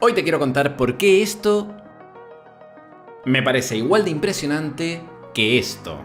Hoy te quiero contar por qué esto me parece igual de impresionante que esto.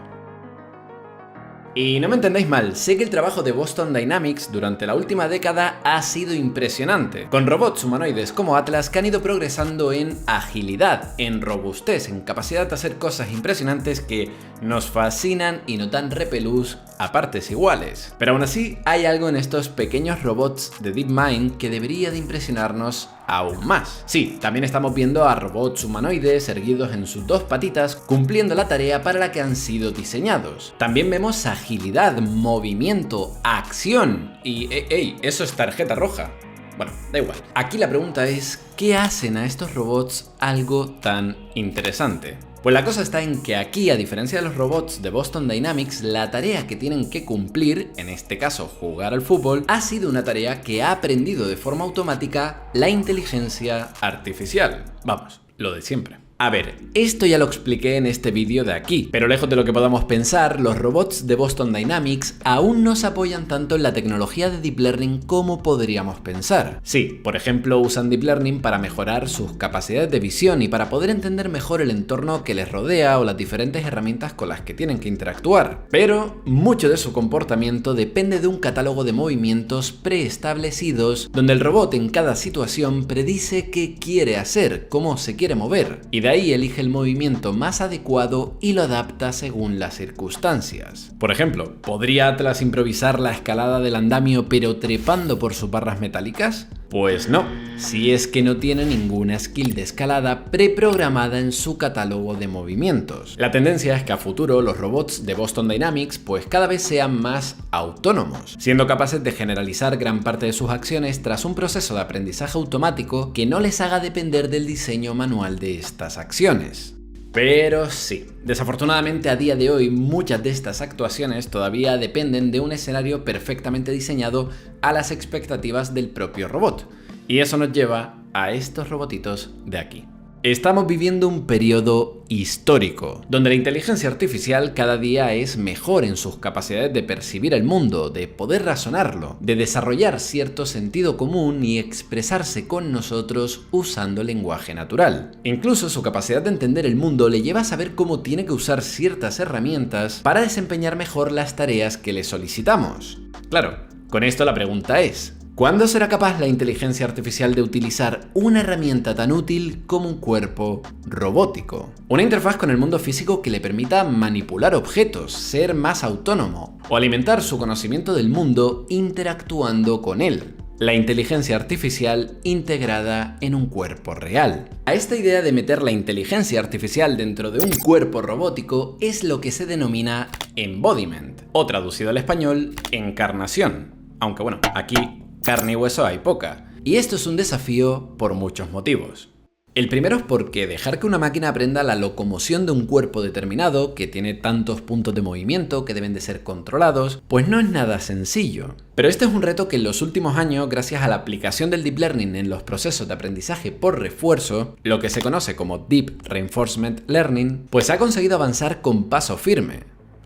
Y no me entendáis mal, sé que el trabajo de Boston Dynamics durante la última década ha sido impresionante, con robots humanoides como Atlas que han ido progresando en agilidad, en robustez, en capacidad de hacer cosas impresionantes que nos fascinan y no dan repelús a partes iguales. Pero aún así, hay algo en estos pequeños robots de DeepMind que debería de impresionarnos aún más. Sí, también estamos viendo a robots humanoides erguidos en sus dos patitas cumpliendo la tarea para la que han sido diseñados. También vemos agilidad, movimiento, acción y ¡ey! Eso es tarjeta roja. Bueno, da igual. Aquí la pregunta es, ¿qué hacen a estos robots algo tan interesante? Pues la cosa está en que aquí, a diferencia de los robots de Boston Dynamics, la tarea que tienen que cumplir, en este caso jugar al fútbol, ha sido una tarea que ha aprendido de forma automática la inteligencia artificial. Vamos, lo de siempre. A ver, esto ya lo expliqué en este vídeo de aquí, pero lejos de lo que podamos pensar, los robots de Boston Dynamics aún no se apoyan tanto en la tecnología de Deep Learning como podríamos pensar. Sí, por ejemplo, usan Deep Learning para mejorar sus capacidades de visión y para poder entender mejor el entorno que les rodea o las diferentes herramientas con las que tienen que interactuar. Pero mucho de su comportamiento depende de un catálogo de movimientos preestablecidos, donde el robot en cada situación predice qué quiere hacer, cómo se quiere mover, y de ahí elige el movimiento más adecuado y lo adapta según las circunstancias. Por ejemplo, ¿podría Atlas improvisar la escalada del andamio pero trepando por sus barras metálicas? Pues no, si es que no tiene ninguna skill de escalada preprogramada en su catálogo de movimientos. La tendencia es que a futuro los robots de Boston Dynamics pues cada vez sean más autónomos, siendo capaces de generalizar gran parte de sus acciones tras un proceso de aprendizaje automático que no les haga depender del diseño manual de estas acciones. Pero sí, desafortunadamente a día de hoy muchas de estas actuaciones todavía dependen de un escenario perfectamente diseñado a las expectativas del propio robot. Y eso nos lleva a estos robotitos de aquí. Estamos viviendo un periodo histórico, donde la inteligencia artificial cada día es mejor en sus capacidades de percibir el mundo, de poder razonarlo, de desarrollar cierto sentido común y expresarse con nosotros usando lenguaje natural. Incluso su capacidad de entender el mundo le lleva a saber cómo tiene que usar ciertas herramientas para desempeñar mejor las tareas que le solicitamos. Claro, con esto la pregunta es, ¿cuándo será capaz la inteligencia artificial de utilizar una herramienta tan útil como un cuerpo robótico? Una interfaz con el mundo físico que le permita manipular objetos, ser más autónomo o alimentar su conocimiento del mundo interactuando con él. La inteligencia artificial integrada en un cuerpo real. A esta idea de meter la inteligencia artificial dentro de un cuerpo robótico es lo que se denomina embodiment, o traducido al español, encarnación. Aunque bueno, aquí carne y hueso hay poca. Y esto es un desafío por muchos motivos. El primero es porque dejar que una máquina aprenda la locomoción de un cuerpo determinado, que tiene tantos puntos de movimiento que deben de ser controlados, pues no es nada sencillo. Pero este es un reto que en los últimos años, gracias a la aplicación del Deep Learning en los procesos de aprendizaje por refuerzo, lo que se conoce como Deep Reinforcement Learning, pues ha conseguido avanzar con paso firme.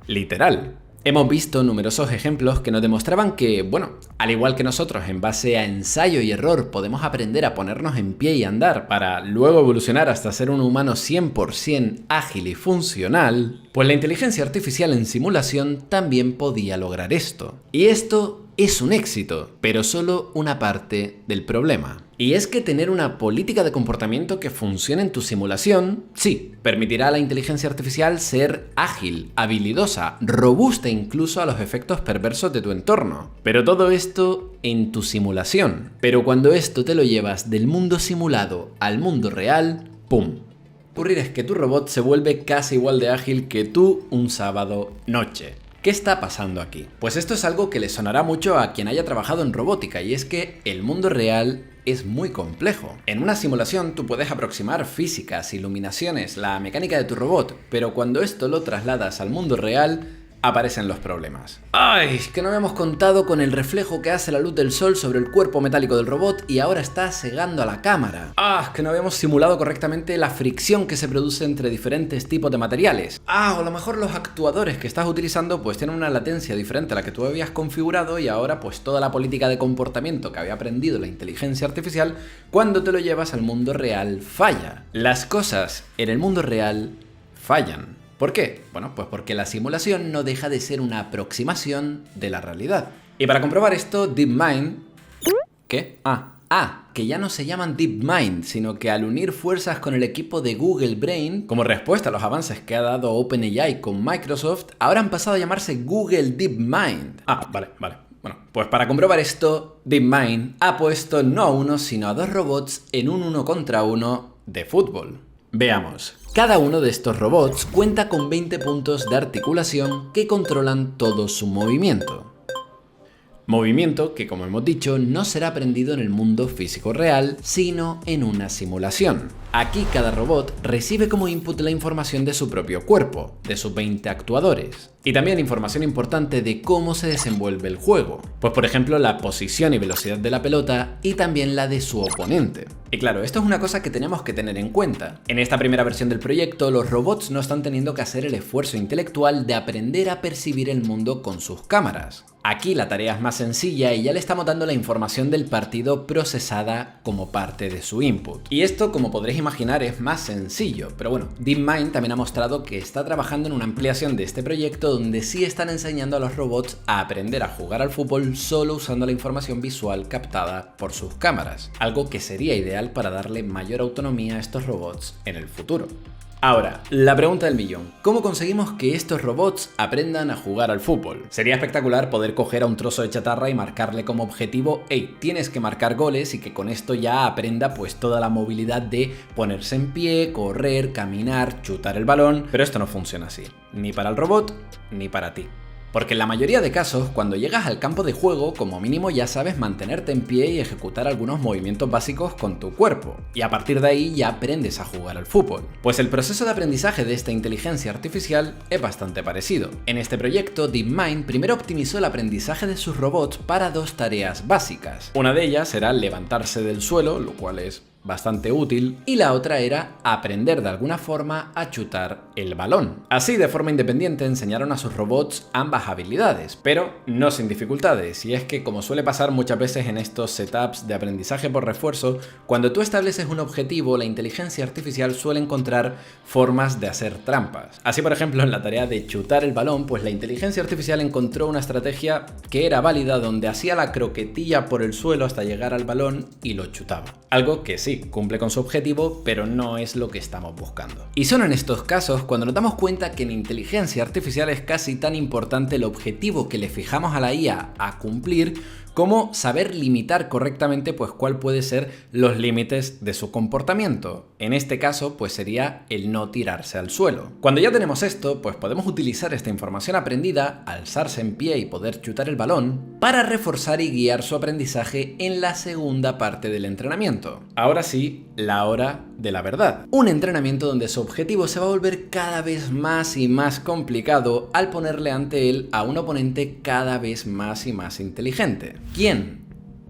Literal. Hemos visto numerosos ejemplos que nos demostraban que, bueno, al igual que nosotros en base a ensayo y error podemos aprender a ponernos en pie y andar para luego evolucionar hasta ser un humano 100% ágil y funcional, pues la inteligencia artificial en simulación también podía lograr esto. Y esto es un éxito, pero solo una parte del problema. Y es que tener una política de comportamiento que funcione en tu simulación, sí, permitirá a la inteligencia artificial ser ágil, habilidosa, robusta incluso a los efectos perversos de tu entorno. Pero todo esto en tu simulación. Pero cuando esto te lo llevas del mundo simulado al mundo real, ¡pum! Ocurrir es que tu robot se vuelve casi igual de ágil que tú un sábado noche. ¿Qué está pasando aquí? Pues esto es algo que le sonará mucho a quien haya trabajado en robótica, y es que el mundo real es muy complejo. En una simulación tú puedes aproximar físicas, iluminaciones, la mecánica de tu robot, pero cuando esto lo trasladas al mundo real, aparecen los problemas. ¡Ay! Que no habíamos contado con el reflejo que hace la luz del sol sobre el cuerpo metálico del robot y ahora está cegando a la cámara. ¡Ah! Que no habíamos simulado correctamente la fricción que se produce entre diferentes tipos de materiales. ¡Ah! O a lo mejor los actuadores que estás utilizando pues tienen una latencia diferente a la que tú habías configurado y ahora pues toda la política de comportamiento que había aprendido la inteligencia artificial, cuando te lo llevas al mundo real falla. Las cosas en el mundo real fallan. ¿Por qué? Bueno, pues porque la simulación no deja de ser una aproximación de la realidad. Y para comprobar esto, DeepMind... ¿Qué? Que ya no se llaman DeepMind, sino que al unir fuerzas con el equipo de Google Brain, como respuesta a los avances que ha dado OpenAI con Microsoft, ahora han pasado a llamarse Google DeepMind. Vale. Bueno, pues para comprobar esto, DeepMind ha puesto no a uno, sino a dos robots en un 1 contra 1 de fútbol. Veamos. Cada uno de estos robots cuenta con 20 puntos de articulación que controlan todo su movimiento. Movimiento que, como hemos dicho, no será aprendido en el mundo físico real, sino en una simulación. Aquí cada robot recibe como input la información de su propio cuerpo, de sus 20 actuadores, y también información importante de cómo se desenvuelve el juego, pues por ejemplo la posición y velocidad de la pelota y también la de su oponente. Y claro, esto es una cosa que tenemos que tener en cuenta. En esta primera versión del proyecto, los robots no están teniendo que hacer el esfuerzo intelectual de aprender a percibir el mundo con sus cámaras. Aquí la tarea es más sencilla y ya le estamos dando la información del partido procesada como parte de su input. Y esto, como podréis imaginar, es más sencillo, pero bueno, DeepMind también ha mostrado que está trabajando en una ampliación de este proyecto donde sí están enseñando a los robots a aprender a jugar al fútbol solo usando la información visual captada por sus cámaras, algo que sería ideal para darle mayor autonomía a estos robots en el futuro. Ahora, la pregunta del millón. ¿Cómo conseguimos que estos robots aprendan a jugar al fútbol? Sería espectacular poder coger a un trozo de chatarra y marcarle como objetivo, hey, tienes que marcar goles, y que con esto ya aprenda pues toda la movilidad de ponerse en pie, correr, caminar, chutar el balón, pero esto no funciona así, ni para el robot, ni para ti. Porque en la mayoría de casos, cuando llegas al campo de juego, como mínimo ya sabes mantenerte en pie y ejecutar algunos movimientos básicos con tu cuerpo, y a partir de ahí ya aprendes a jugar al fútbol. Pues el proceso de aprendizaje de esta inteligencia artificial es bastante parecido. En este proyecto, DeepMind primero optimizó el aprendizaje de sus robots para dos tareas básicas. Una de ellas era levantarse del suelo, lo cual es bastante útil, y la otra era aprender de alguna forma a chutar el balón. Así, de forma independiente, enseñaron a sus robots ambas habilidades, pero no sin dificultades, y es que, como suele pasar muchas veces en estos setups de aprendizaje por refuerzo, cuando tú estableces un objetivo, la inteligencia artificial suele encontrar formas de hacer trampas. Así, por ejemplo, en la tarea de chutar el balón, pues la inteligencia artificial encontró una estrategia que era válida, donde hacía la croquetilla por el suelo hasta llegar al balón y lo chutaba. Algo que sí, cumple con su objetivo, pero no es lo que estamos buscando. Y son en estos casos cuando nos damos cuenta que en inteligencia artificial es casi tan importante el objetivo que le fijamos a la IA a cumplir como saber limitar correctamente pues cuál puede ser los límites de su comportamiento. En este caso pues sería el no tirarse al suelo. Cuando ya tenemos esto, pues podemos utilizar esta información aprendida, alzarse en pie y poder chutar el balón, para reforzar y guiar su aprendizaje en la segunda parte del entrenamiento. Ahora sí, la hora de la verdad. Un entrenamiento donde su objetivo se va a volver cada vez más y más complicado al ponerle ante él a un oponente cada vez más y más inteligente. ¿Quién?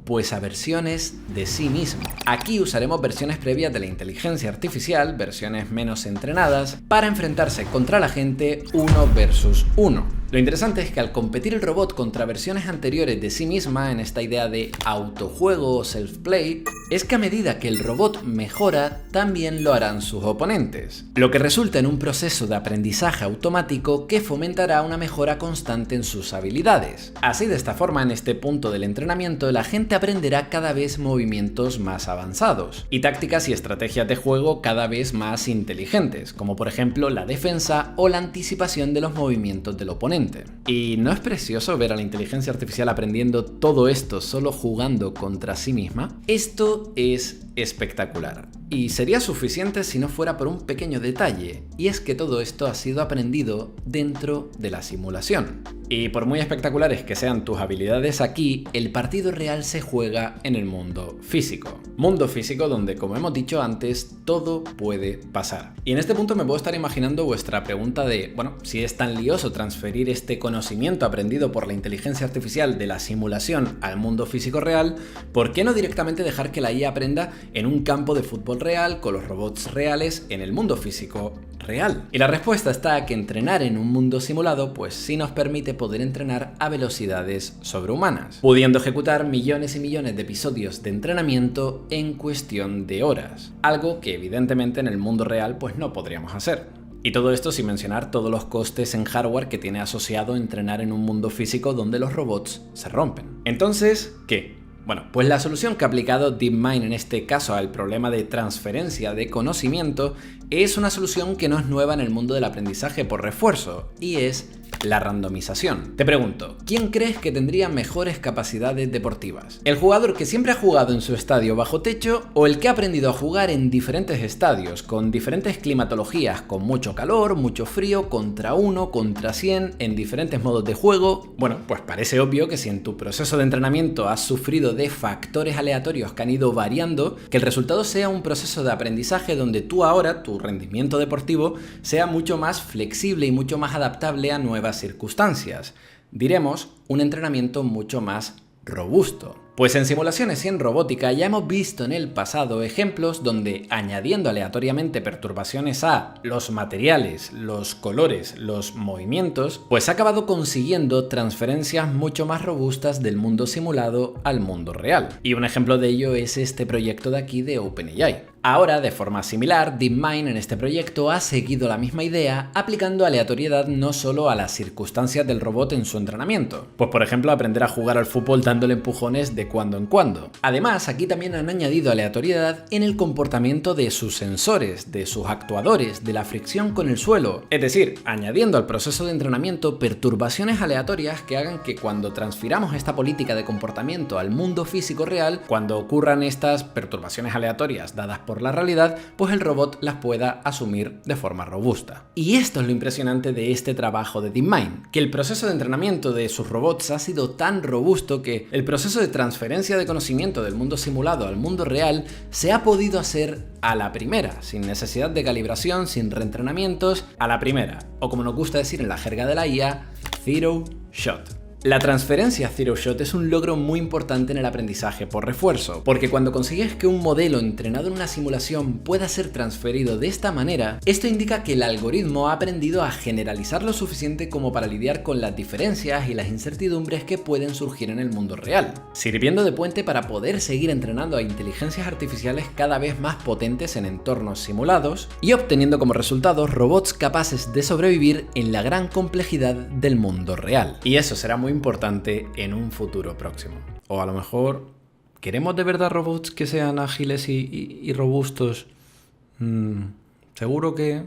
Pues a versiones de sí mismo. Aquí usaremos versiones previas de la inteligencia artificial, versiones menos entrenadas, para enfrentarse contra la gente 1 versus 1. Lo interesante es que al competir el robot contra versiones anteriores de sí misma en esta idea de autojuego o self-play, es que a medida que el robot mejora, también lo harán sus oponentes, lo que resulta en un proceso de aprendizaje automático que fomentará una mejora constante en sus habilidades. Así, de esta forma, en este punto del entrenamiento, la gente aprenderá cada vez movimientos más avanzados y tácticas y estrategias de juego cada vez más inteligentes, como por ejemplo la defensa o la anticipación de los movimientos del oponente. ¿Y no es precioso ver a la inteligencia artificial aprendiendo todo esto solo jugando contra sí misma? Esto es espectacular. Y sería suficiente si no fuera por un pequeño detalle, y es que todo esto ha sido aprendido dentro de la simulación. Y por muy espectaculares que sean tus habilidades aquí, el partido real se juega en el mundo físico. Mundo físico donde, como hemos dicho antes, todo puede pasar. Y en este punto me puedo estar imaginando vuestra pregunta de, bueno, si es tan lioso transferir este conocimiento aprendido por la inteligencia artificial de la simulación al mundo físico real, ¿por qué no directamente dejar que la IA aprenda en un campo de fútbol real, con los robots reales, en el mundo físico real? Y la respuesta está que entrenar en un mundo simulado pues sí nos permite poder entrenar a velocidades sobrehumanas, pudiendo ejecutar millones y millones de episodios de entrenamiento en cuestión de horas, algo que evidentemente en el mundo real pues no podríamos hacer. Y todo esto sin mencionar todos los costes en hardware que tiene asociado entrenar en un mundo físico donde los robots se rompen. Entonces, ¿qué? Bueno, pues la solución que ha aplicado DeepMind en este caso al problema de transferencia de conocimiento es una solución que no es nueva en el mundo del aprendizaje por refuerzo, y es la randomización. Te pregunto, ¿quién crees que tendría mejores capacidades deportivas? ¿El jugador que siempre ha jugado en su estadio bajo techo o el que ha aprendido a jugar en diferentes estadios, con diferentes climatologías, con mucho calor, mucho frío, contra 1, contra 100, en diferentes modos de juego? Bueno, pues parece obvio que si en tu proceso de entrenamiento has sufrido de factores aleatorios que han ido variando, que el resultado sea un proceso de aprendizaje donde tú ahora, tu rendimiento deportivo, sea mucho más flexible y mucho más adaptable a nuevas circunstancias. Diremos, un entrenamiento mucho más robusto. Pues en simulaciones y en robótica ya hemos visto en el pasado ejemplos donde añadiendo aleatoriamente perturbaciones a los materiales, los colores, los movimientos, pues se ha acabado consiguiendo transferencias mucho más robustas del mundo simulado al mundo real. Y un ejemplo de ello es este proyecto de aquí de OpenAI. Ahora, de forma similar, DeepMind en este proyecto ha seguido la misma idea aplicando aleatoriedad no solo a las circunstancias del robot en su entrenamiento, pues por ejemplo aprender a jugar al fútbol dándole empujones de cuando en cuando. Además, aquí también han añadido aleatoriedad en el comportamiento de sus sensores, de sus actuadores, de la fricción con el suelo, es decir, añadiendo al proceso de entrenamiento perturbaciones aleatorias que hagan que cuando transfiramos esta política de comportamiento al mundo físico real, cuando ocurran estas perturbaciones aleatorias dadas por la realidad, pues el robot las pueda asumir de forma robusta. Y esto es lo impresionante de este trabajo de DeepMind, que el proceso de entrenamiento de sus robots ha sido tan robusto que el proceso de transferencia de conocimiento del mundo simulado al mundo real se ha podido hacer a la primera, sin necesidad de calibración, sin reentrenamientos, a la primera, o como nos gusta decir en la jerga de la IA, zero shot. La transferencia Zero Shot es un logro muy importante en el aprendizaje por refuerzo, porque cuando consigues que un modelo entrenado en una simulación pueda ser transferido de esta manera, esto indica que el algoritmo ha aprendido a generalizar lo suficiente como para lidiar con las diferencias y las incertidumbres que pueden surgir en el mundo real, sirviendo de puente para poder seguir entrenando a inteligencias artificiales cada vez más potentes en entornos simulados y obteniendo como resultado robots capaces de sobrevivir en la gran complejidad del mundo real. Y eso será muy importante en un futuro próximo. O a lo mejor, ¿queremos de verdad robots que sean ágiles y robustos? Seguro que...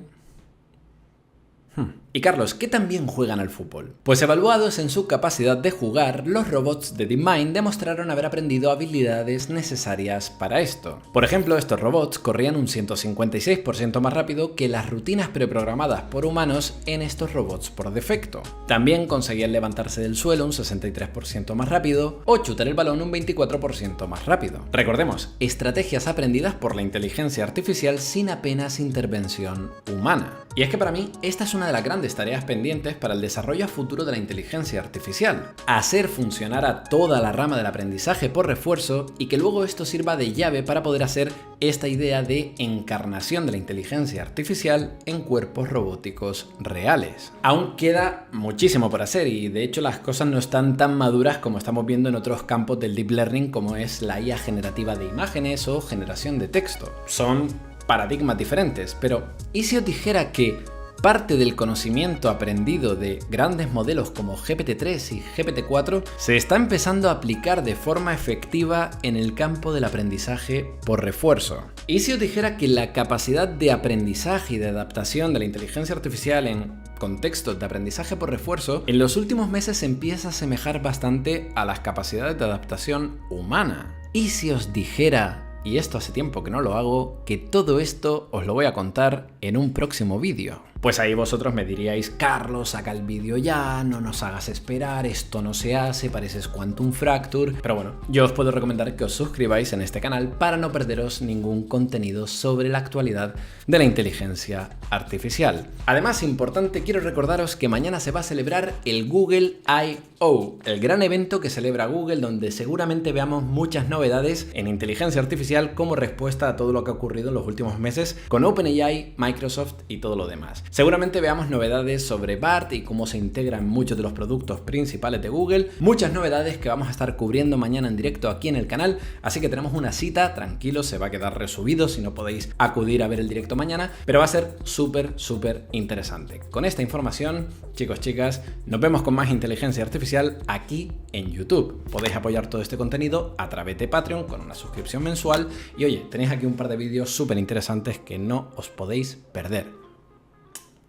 Y Carlos, ¿qué tan bien juegan al fútbol? Pues evaluados en su capacidad de jugar, los robots de DeepMind demostraron haber aprendido habilidades necesarias para esto. Por ejemplo, estos robots corrían un 156% más rápido que las rutinas preprogramadas por humanos en estos robots por defecto. También conseguían levantarse del suelo un 63% más rápido o chutar el balón un 24% más rápido. Recordemos, estrategias aprendidas por la inteligencia artificial sin apenas intervención humana. Y es que para mí, esta es una de las grandes tareas pendientes para el desarrollo a futuro de la inteligencia artificial. Hacer funcionar a toda la rama del aprendizaje por refuerzo y que luego esto sirva de llave para poder hacer esta idea de encarnación de la inteligencia artificial en cuerpos robóticos reales. Aún queda muchísimo por hacer y de hecho las cosas no están tan maduras como estamos viendo en otros campos del deep learning como es la IA generativa de imágenes o generación de texto. Son paradigmas diferentes, pero ¿y si os dijera que parte del conocimiento aprendido de grandes modelos como GPT-3 y GPT-4 se está empezando a aplicar de forma efectiva en el campo del aprendizaje por refuerzo? ¿Y si os dijera que la capacidad de aprendizaje y de adaptación de la inteligencia artificial en contextos de aprendizaje por refuerzo en los últimos meses empieza a asemejar bastante a las capacidades de adaptación humana? ¿Y si os dijera y esto hace tiempo que no lo hago, que todo esto os lo voy a contar en un próximo vídeo. Pues ahí vosotros me diríais, Carlos, saca el vídeo ya, no nos hagas esperar, esto no se hace, pareces Quantum Fracture. Pero bueno, yo os puedo recomendar que os suscribáis en este canal para no perderos ningún contenido sobre la actualidad de la inteligencia artificial. Además, importante, quiero recordaros que mañana se va a celebrar el Google I/O, el gran evento que celebra Google, donde seguramente veamos muchas novedades en inteligencia artificial como respuesta a todo lo que ha ocurrido en los últimos meses con OpenAI, Microsoft y todo lo demás. Seguramente veamos novedades sobre BART y cómo se integra en muchos de los productos principales de Google, muchas novedades que vamos a estar cubriendo mañana en directo aquí en el canal, así que tenemos una cita, tranquilos, se va a quedar resubido si no podéis acudir a ver el directo mañana, pero va a ser súper interesante. Con esta información, chicos, chicas, nos vemos con más inteligencia artificial aquí en YouTube. Podéis apoyar todo este contenido a través de Patreon con una suscripción mensual y oye, tenéis aquí un par de vídeos súper interesantes que no os podéis perder.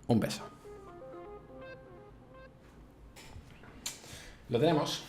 Un beso. Lo tenemos.